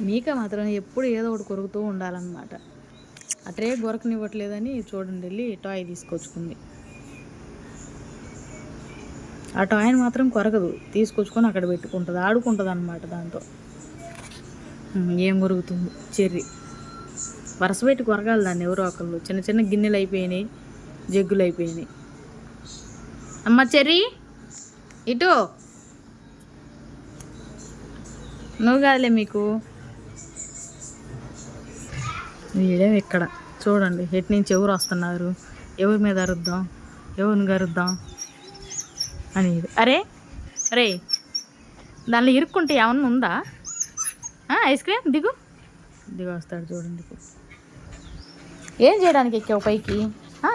మీక మాత్రం ఎప్పుడు ఏదో ఒకటి కొరుకుతూ ఉండాలన్నమాట. ఆ ట్రే గొరకనివ్వట్లేదని చూడండి వెళ్ళి టాయ్ తీసుకొచ్చుకుంది. ఆ టాయ్ని మాత్రం కొరకదు, తీసుకొచ్చుకొని అక్కడ పెట్టుకుంటుంది, ఆడుకుంటుంది అన్నమాట దాంతో. ఏం కొరుకుతుంది చెర్రీ. వరుస పెట్టి కొరగాలి దాన్ని ఎవరో ఒకళ్ళు. చిన్న చిన్న గిన్నెలు అయిపోయినాయి, జగ్గులు అయిపోయినాయి. అమ్మ చెర్రీ ఇటు, నువ్వు కాదులే మీకు. వీడేం ఇక్కడ చూడండి, ఎటు నుంచి ఎవరు వస్తున్నారు, ఎవరి మీద అరుద్దాం, ఎవరిని గరుద్దాం అని. అరే అరే, దానిలో ఇరుక్కుంటే ఏమన్నా ఉందా? ఐస్ క్రీమ్ దిగు దిగు వస్తాడు చూడండి. ఏం చేయడానికి ఎక్కావు పైకి?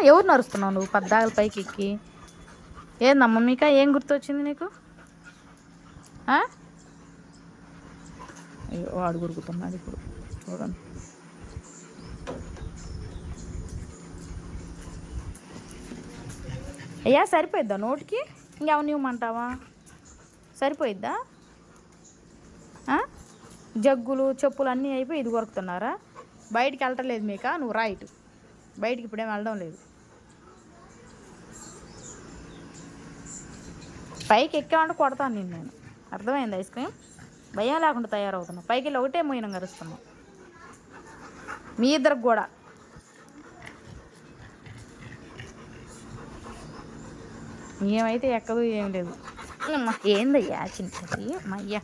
ఎవరు నరుస్తున్నావు నువ్వు పద్దాగల పైకి ఎక్కి? ఏందమ్మా మీక, ఏం గుర్తొచ్చింది నీకు? వాడు గురుకుతున్నాడు ఇప్పుడు చూడండి. అయ్యా సరిపోయిద్దా నోటికి? ఇంకేమన్నా ఇవ్వమంటావా? సరిపోయిద్దా? జగ్గులు చెప్పులు అన్నీ అయిపోయి ఇది కొరుకుతున్నారా? బయటికి వెళ్ళటలేదు మీక, నువ్వు రైట్. బయటికి ఇప్పుడేం వెళ్ళడం లేదు. పైకి ఎక్కామంటే కొడతాను నేను. అర్థమైంది ఐస్ క్రీమ్? భయం లేకుండా తయారవుతున్నావు. పైకి వెళ్ళి ఒకటే మోయినం కరుస్తున్నావు మీ ఇద్దరికి కూడా. ఏమైతే ఎక్కదు ఏం లేదు. ఏందయ్యా చిన్నది అయ్యా.